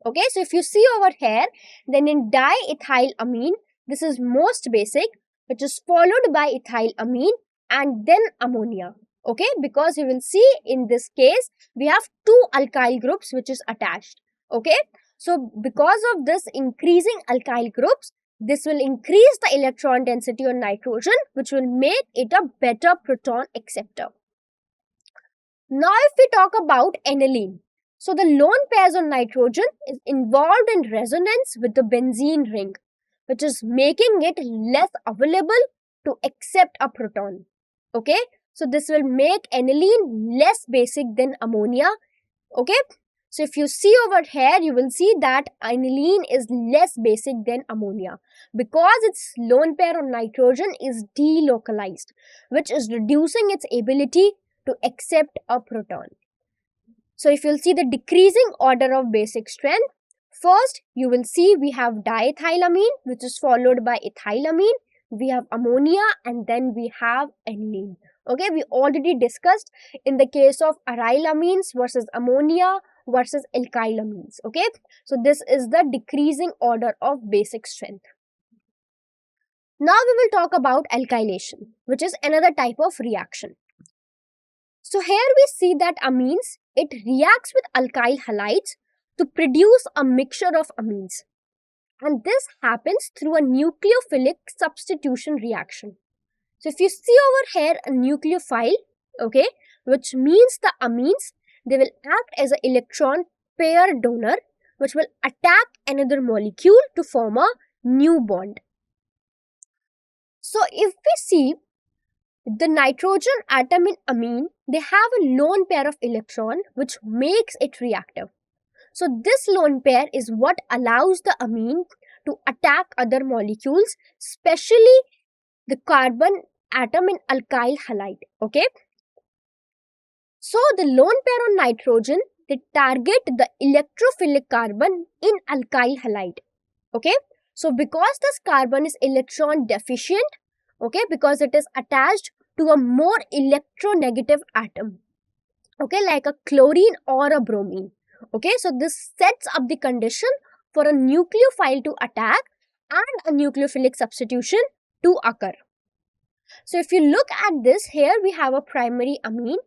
Okay, so if you see over here, then in diethylamine, this is most basic, which is followed by ethylamine and then ammonia. Okay, because you will see in this case, we have two alkyl groups which is attached. Okay, so because of this increasing alkyl groups, this will increase the electron density on nitrogen, which will make it a better proton acceptor. Now if we talk about aniline, so the lone pairs on nitrogen is involved in resonance with the benzene ring, which is making it less available to accept a proton. Okay, so this will make aniline less basic than ammonia. Okay, so if you see over here, you will see that aniline is less basic than ammonia because its lone pair on nitrogen is delocalized, which is reducing its ability to accept a proton. So if you'll see the decreasing order of basic strength, first you will see we have diethylamine, which is followed by ethylamine, we have ammonia, and then we have aniline. Okay, we already discussed in the case of arylamines versus ammonia versus alkylamines. Okay, so this is the decreasing order of basic strength. Now we will talk about alkylation, which is another type of reaction. So here we see that amines, it reacts with alkyl halides to produce a mixture of amines. And this happens through a nucleophilic substitution reaction. So if you see over here a nucleophile, okay, which means the amines, they will act as an electron pair donor, which will attack another molecule to form a new bond. So if we see the nitrogen atom in amine, they have a lone pair of electron which makes it reactive. So this lone pair is what allows the amine to attack other molecules, especially the carbon atom in alkyl halide. Okay. So the lone pair on nitrogen, they target the electrophilic carbon in alkyl halide. Okay. So because this carbon is electron deficient, okay, because it is attached to a more electronegative atom, okay, like a chlorine or a bromine. Okay, so this sets up the condition for a nucleophile to attack and a nucleophilic substitution to occur. So if you look at this, here we have a primary amine.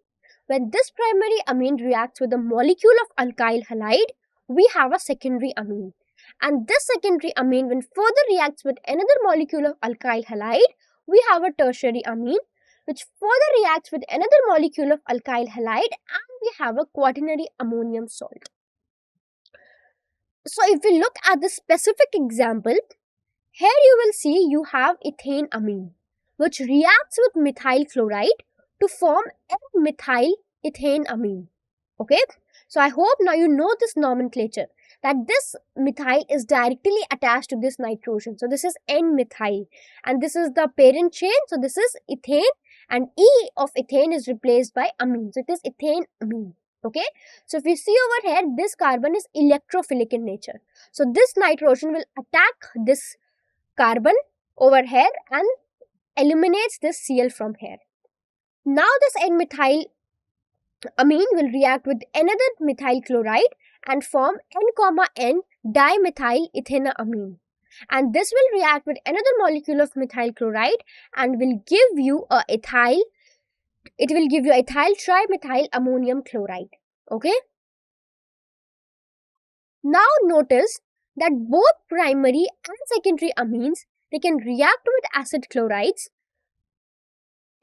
When this primary amine reacts with a molecule of alkyl halide, we have a secondary amine. And this secondary amine, when further reacts with another molecule of alkyl halide, we have a tertiary amine, which further reacts with another molecule of alkyl halide, and we have a quaternary ammonium salt. So if we look at the specific example, here you will see you have ethane amine, which reacts with methyl chloride to form N-methyl ethane amine. Okay, so I hope now you know this nomenclature, that this methyl is directly attached to this nitrogen. So this is N-methyl, and this is the parent chain. So this is ethane, and E of ethane is replaced by amine. So it is ethane amine. Okay, so if you see over here, this carbon is electrophilic in nature. So this nitrogen will attack this carbon over here and eliminates this Cl from here. Now this N-methyl amine will react with another methyl chloride and form N, dimethyl ethanoamine. And this will react with another molecule of methyl chloride and will give you a ethyl. It will give you ethyl trimethyl ammonium chloride. Okay. Now notice that both primary and secondary amines, they can react with acid chlorides,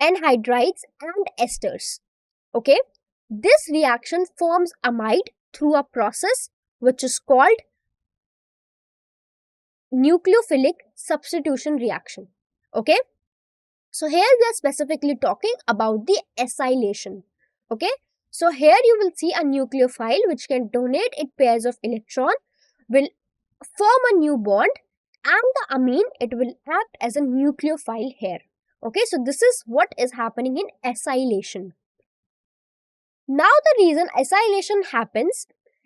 anhydrides and esters. Okay. This reaction forms amide through a process which is called nucleophilic substitution reaction. Okay. So here we are specifically talking about the acylation. Okay. So here you will see a nucleophile which can donate its pairs of electron, will form a new bond, and the amine, it will act as a nucleophile here. Okay, so this is what is happening in acylation. Now the reason acylation happens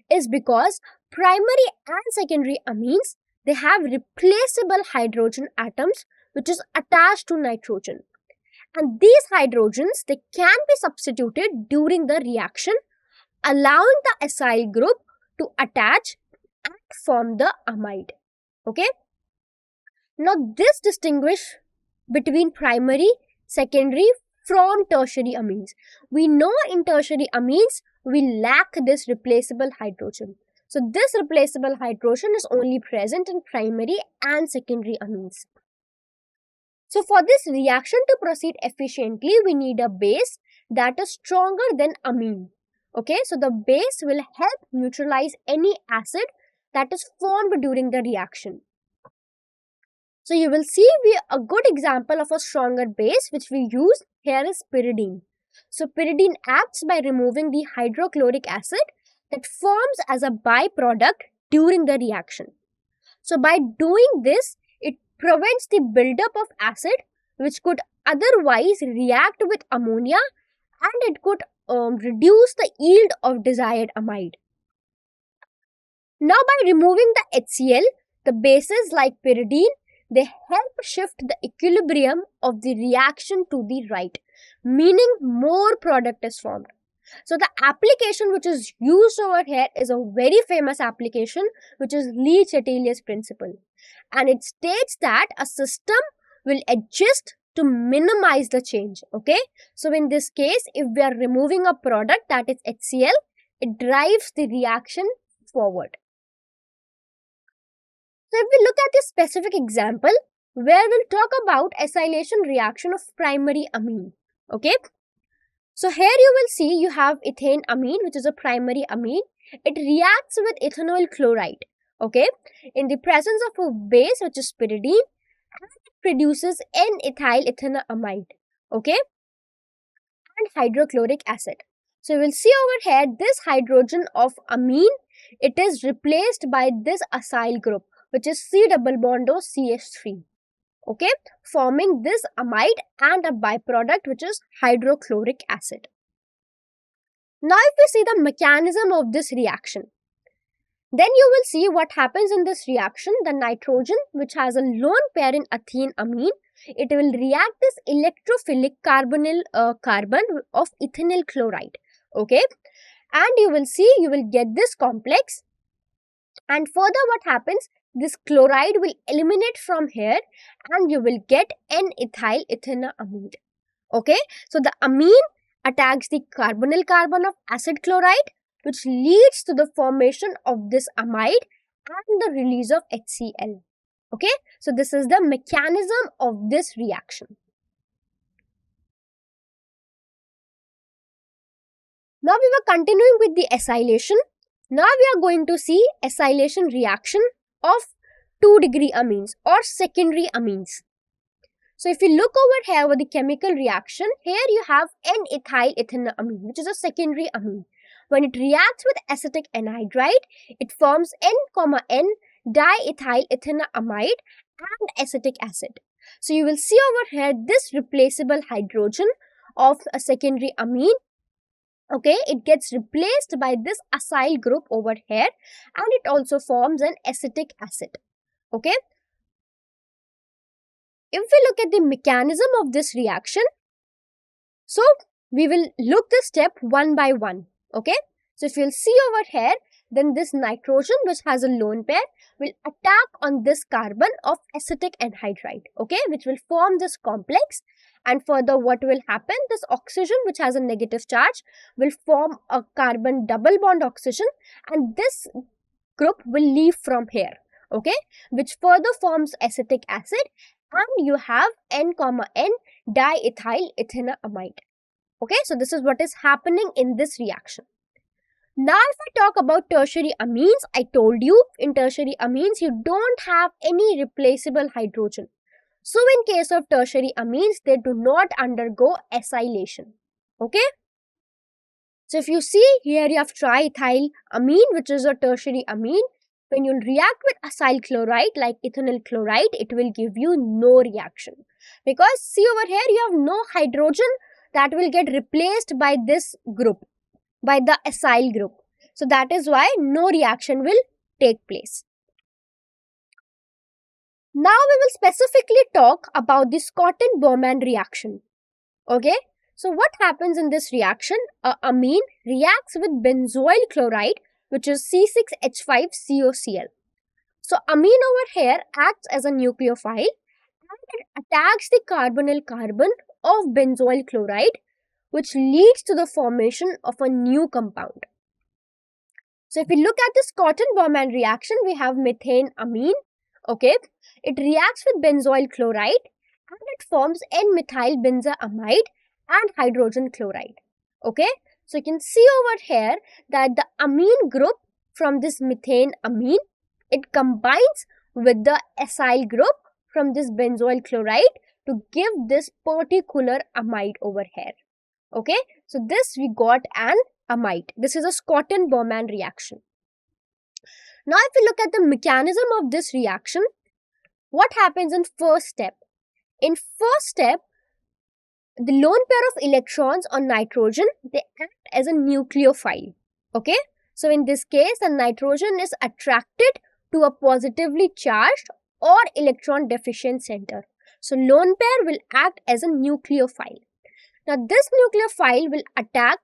is because primary and secondary amines, they have replaceable hydrogen atoms which is attached to nitrogen. And these hydrogens, they can be substituted during the reaction, allowing the acyl group to attach and form the amide. Okay. Now this distinguish between primary, secondary from tertiary amines. We know in tertiary amines we lack this replaceable hydrogen. So this replaceable hydrogen is only present in primary and secondary amines. So for this reaction to proceed efficiently, we need a base that is stronger than amine. Okay, so the base will help neutralize any acid that is formed during the reaction. So you will see a good example of a stronger base which we use here is pyridine. So pyridine acts by removing the hydrochloric acid that forms as a byproduct during the reaction. So by doing this, it prevents the buildup of acid which could otherwise react with ammonia, and it could reduce the yield of desired amide. Now by removing the HCl, the bases like pyridine, they help shift the equilibrium of the reaction to the right, meaning more product is formed. So the application which is used over here is a very famous application which is Le-Chatelier's principle, and it states that a system will adjust to minimize the change. Okay, so in this case, if we are removing a product that is HCl, it drives the reaction forward. So if we look at this specific example where we'll talk about acylation reaction of primary amine. Okay, so here you will see you have ethane amine, which is a primary amine. It reacts with ethanol chloride. Okay, in the presence of a base which is pyridine, and it produces N-ethyl ethanoamide. Okay, and hydrochloric acid. So you will see over here this hydrogen of amine, it is replaced by this acyl group which is C double bond O CH3. Okay, forming this amide and a byproduct which is hydrochloric acid. Now if we see the mechanism of this reaction, then you will see what happens in this reaction. The nitrogen which has a lone pair in ethene amine, it will react this electrophilic carbonyl carbon of ethynyl chloride. Okay, and you will see you will get this complex, and further what happens, this chloride will eliminate from here and you will get N-ethyl ethanoamide. Okay, so the amine attacks the carbonyl carbon of acid chloride, which leads to the formation of this amide and the release of HCl. Okay, so this is the mechanism of this reaction. Now we were continuing with the acylation. Now we are going to see acylation reaction of 2-degree amines or secondary amines. So if you look over here with the chemical reaction, here you have N-ethyl ethanoamine, which is a secondary amine. When it reacts with acetic anhydride, it forms N, diethyl ethanoamide and acetic acid. So you will see over here this replaceable hydrogen of a secondary amine. Okay, it gets replaced by this acyl group over here, and it also forms an acetic acid. Okay, if we look at the mechanism of this reaction, so we will look this step one by one. Okay, so if you'll see over here, then this nitrogen which has a lone pair will attack on this carbon of acetic anhydride. Okay, which will form this complex, and further what will happen, this oxygen which has a negative charge will form a carbon double bond oxygen, and this group will leave from here. Okay, which further forms acetic acid, and you have N, diethyl ethanoamide. Okay, so this is what is happening in this reaction. Now if I talk about tertiary amines, I told you in tertiary amines you don't have any replaceable hydrogen. So in case of tertiary amines, they do not undergo acylation. Okay. So if you see here, you have triethylamine, which is a tertiary amine. When you react with acyl chloride like ethanol chloride, it will give you no reaction. Because see over here, you have no hydrogen that will get replaced by this group, by the acyl group. So that is why no reaction will take place. Now we will specifically talk about the Schotten-Bowman reaction. Okay, so what happens in this reaction? A amine reacts with benzoyl chloride, which is C6H5COCl. So amine over here acts as a nucleophile and it attacks the carbonyl carbon of benzoyl chloride, which leads to the formation of a new compound. So if we look at this Schotten-Bowman reaction, we have methane amine. Okay, it reacts with benzoyl chloride and it forms N-methyl benzoamide and hydrogen chloride. Okay, so you can see over here that the amine group from this methane amine, it combines with the acyl group from this benzoyl chloride to give this particular amide over here. Okay, so this we got an amide. This is a Schotten-Bowman reaction. Now if we look at the mechanism of this reaction, what happens in first step? In first step, the lone pair of electrons on nitrogen, they act as a nucleophile. Okay, so in this case, the nitrogen is attracted to a positively charged or electron deficient center. So lone pair will act as a nucleophile. Now this nucleophile will attack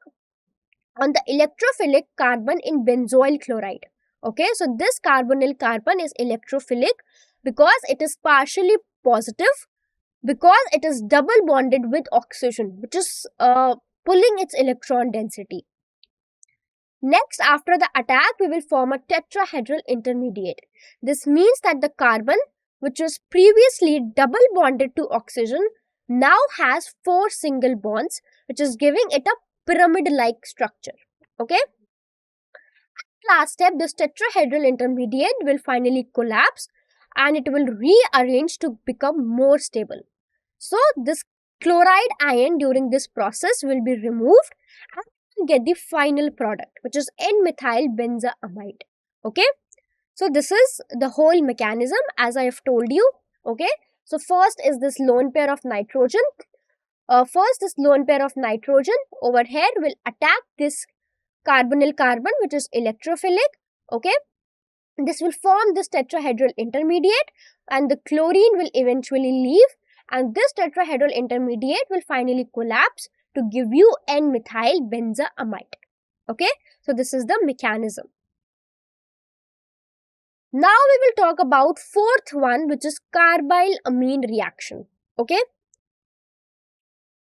on the electrophilic carbon in benzoyl chloride. Okay, so this carbonyl carbon is electrophilic because it is partially positive, because it is double bonded with oxygen, which is pulling its electron density. Next, after the attack, we will form a tetrahedral intermediate. This means that the carbon, which was previously double bonded to oxygen, now has 4 single bonds, which is giving it a pyramid-like structure. Okay. Last step, this tetrahedral intermediate will finally collapse and it will rearrange to become more stable. So this chloride ion during this process will be removed and get the final product, which is N-methyl benzoamide. Okay, so this is the whole mechanism as I have told you. Okay, so first is this lone pair of nitrogen. This lone pair of nitrogen over here will attack this carbonyl carbon, which is electrophilic. Okay, this will form this tetrahedral intermediate and the chlorine will eventually leave, and this tetrahedral intermediate will finally collapse to give you N-methyl benzoamide. Okay, so this is the mechanism. Now we will talk about fourth one, which is carbyl amine reaction. Okay,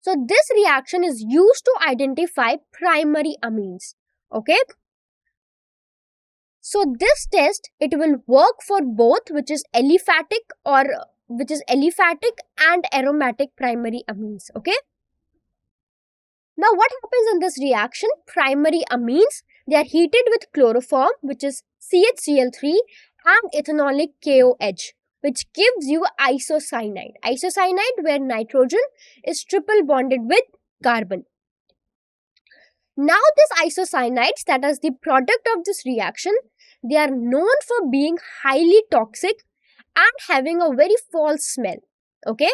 so this reaction is used to identify primary amines. Okay, so this test, it will work for both, which is aliphatic and aromatic primary amines. Okay, now what happens in this reaction? Primary amines, they are heated with chloroform, which is CHCl3 and ethanolic KOH, which gives you isocyanide. Isocyanide where nitrogen is triple bonded with carbon. Now these isocyanides, that is the product of this reaction, they are known for being highly toxic and having a very false smell. Okay.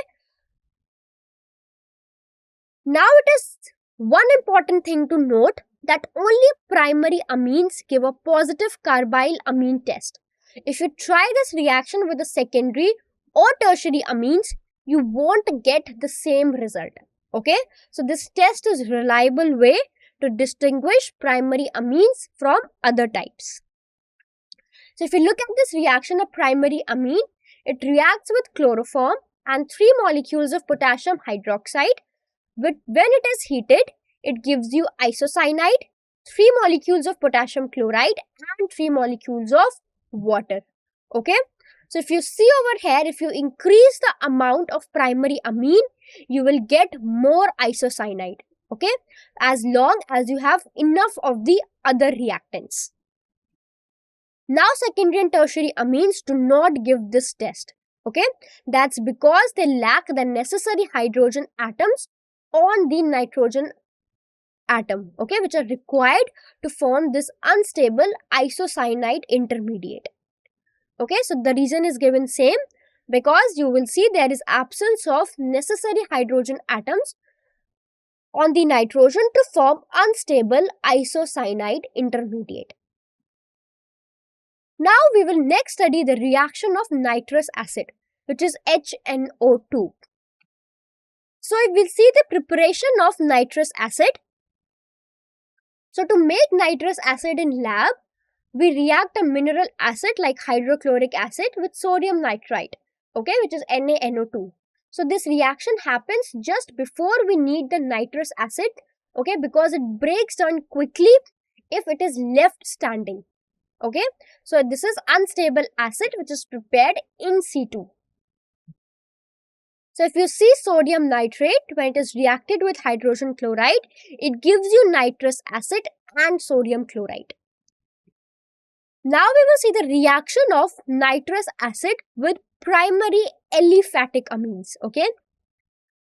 Now it is one important thing to note that only primary amines give a positive carbyl amine test. If you try this reaction with the secondary or tertiary amines, you won't get the same result. Okay, so this test is a reliable way to distinguish primary amines from other types. So if you look at this reaction of primary amine, it reacts with chloroform and 3 molecules of potassium hydroxide. When it is heated, it gives you isocyanide, 3 molecules of potassium chloride and 3 molecules of water. Okay, so if you see over here, if you increase the amount of primary amine, you will get more isocyanide. Okay, as long as you have enough of the other reactants. Now secondary and tertiary amines do not give this test. Okay, that's because they lack the necessary hydrogen atoms on the nitrogen atom, okay, which are required to form this unstable isocyanide intermediate. Okay, so the reason is given same, because you will see there is absence of necessary hydrogen atoms on the nitrogen to form unstable isocyanide intermediate. Now we will next study the reaction of nitrous acid, which is HNO2. So we'll see the preparation of nitrous acid. So to make nitrous acid in lab, we react a mineral acid like hydrochloric acid with sodium nitrite, okay, which is NaNO2. So this reaction happens just before we need the nitrous acid, okay, because it breaks down quickly if it is left standing, okay. So this is unstable acid which is prepared in situ. So if you see sodium nitrate, when it is reacted with hydrogen chloride, it gives you nitrous acid and sodium chloride. Now we will see the reaction of nitrous acid with primary aliphatic amines, okay.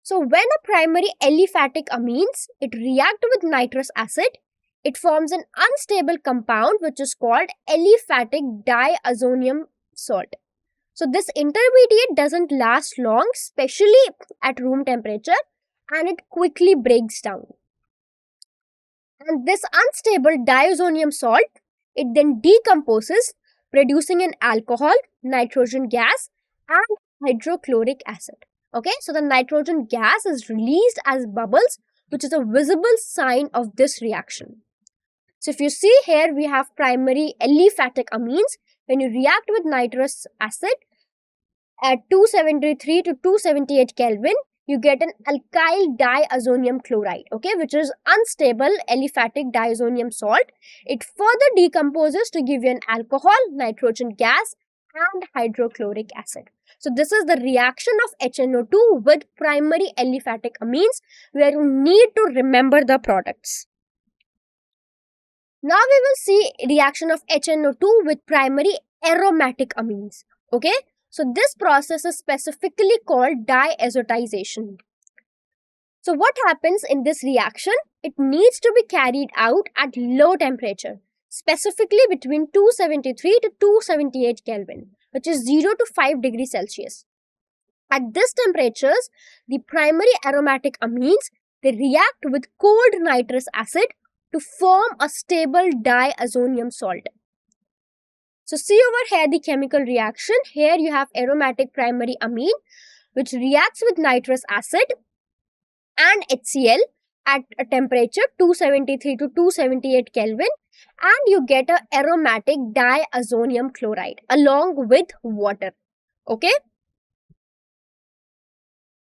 So when a primary aliphatic amines, it reacts with nitrous acid, it forms an unstable compound which is called aliphatic diazonium salt. So this intermediate doesn't last long, especially at room temperature, and it quickly breaks down. And this unstable diazonium salt, it then decomposes, producing an alcohol, nitrogen gas, and hydrochloric acid. Okay, so the nitrogen gas is released as bubbles, which is a visible sign of this reaction. So if you see here, we have primary aliphatic amines. When you react with nitrous acid at 273 to 278 Kelvin, you get an alkyl diazonium chloride, okay, which is unstable aliphatic diazonium salt. It further decomposes to give you an alcohol, nitrogen gas, and hydrochloric acid. So this is the reaction of HNO2 with primary aliphatic amines, where you need to remember the products. Now we will see reaction of HNO2 with primary aromatic amines, okay. So this process is specifically called diazotization. So what happens in this reaction? It needs to be carried out at low temperature, specifically between 273 to 278 Kelvin, which is 0 to 5 degrees Celsius. At these temperatures, the primary aromatic amines, they react with cold nitrous acid to form a stable diazonium salt. So see over here the chemical reaction. Here you have aromatic primary amine which reacts with nitrous acid and HCl at a temperature 273 to 278 Kelvin, and you get a aromatic diazonium chloride along with water, okay.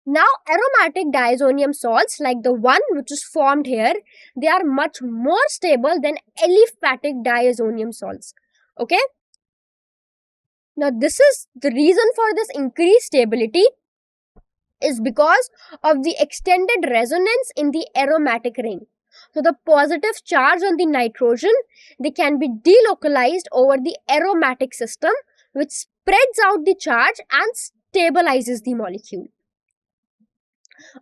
Now aromatic diazonium salts like the one which is formed here, they are much more stable than aliphatic diazonium salts, okay. Now this is the reason for this increased stability is because of the extended resonance in the aromatic ring. So the positive charge on the nitrogen, they can be delocalized over the aromatic system, which spreads out the charge and stabilizes the molecule.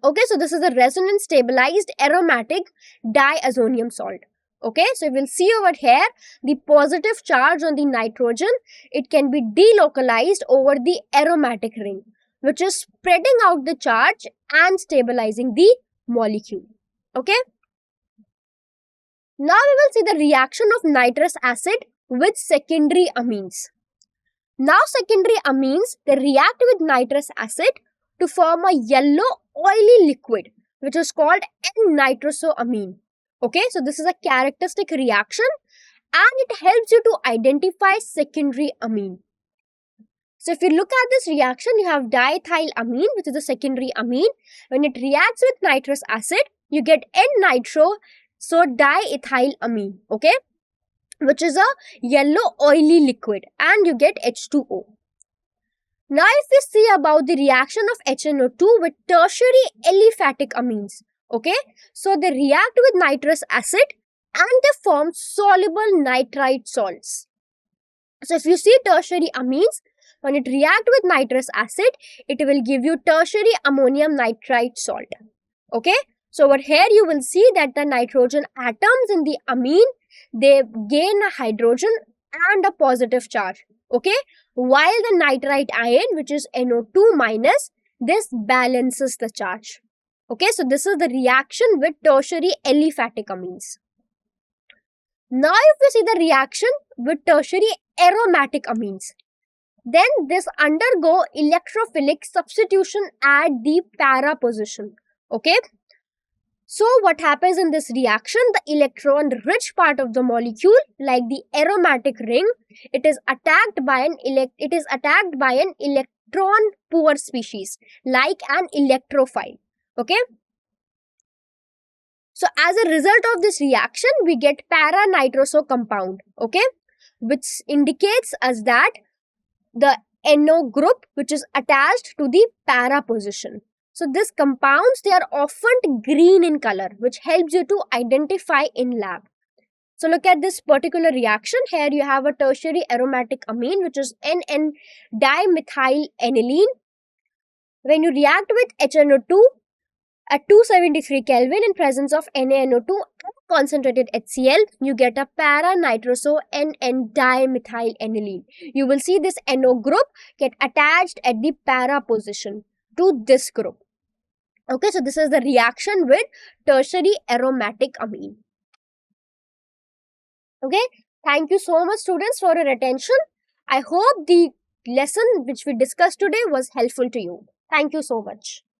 Okay, so this is a resonance stabilized aromatic diazonium salt. Okay, so we'll see over here the positive charge on the nitrogen, it can be delocalized over the aromatic ring, which is spreading out the charge and stabilizing the molecule. Okay. Now we will see the reaction of nitrous acid with secondary amines. Now secondary amines, they react with nitrous acid to form a yellow oily liquid which is called N-nitrosoamine. Okay, so this is a characteristic reaction and it helps you to identify secondary amine. So if you look at this reaction, you have diethylamine, which is a secondary amine. When it reacts with nitrous acid, you get N-nitro, so diethylamine, okay, which is a yellow oily liquid, and you get H2O. Now if we see about the reaction of HNO2 with tertiary aliphatic amines, okay, so they react with nitrous acid and they form soluble nitrite salts. So if you see tertiary amines, when it reacts with nitrous acid, it will give you tertiary ammonium nitrite salt. Okay, So over here you will see that the nitrogen atoms in the amine, they gain a hydrogen and a positive charge. Okay, while the nitrite ion, which is NO2 minus, this balances the charge. Okay, so this is the reaction with tertiary aliphatic amines. Now if we see the reaction with tertiary aromatic amines, then this undergo electrophilic substitution at the para position. Okay, so what happens in this reaction? The electron rich part of the molecule, like the aromatic ring, it is attacked by an electron poor species, like an electrophile. Okay, so as a result of this reaction, we get para-nitroso compound. Okay, which indicates us that the NO group, which is attached to the para position. So these compounds, they are often green in color, which helps you to identify in lab. So look at this particular reaction. Here you have a tertiary aromatic amine, which is NN dimethylaniline. When you react with HNO2 at 273 Kelvin in presence of NaNO2 and concentrated HCl, you get a para-nitroso NN dimethylaniline. You will see this NO group get attached at the para position to this group. Okay, so this is the reaction with tertiary aromatic amine. Okay, thank you so much students for your attention. I hope the lesson which we discussed today was helpful to you. Thank you so much.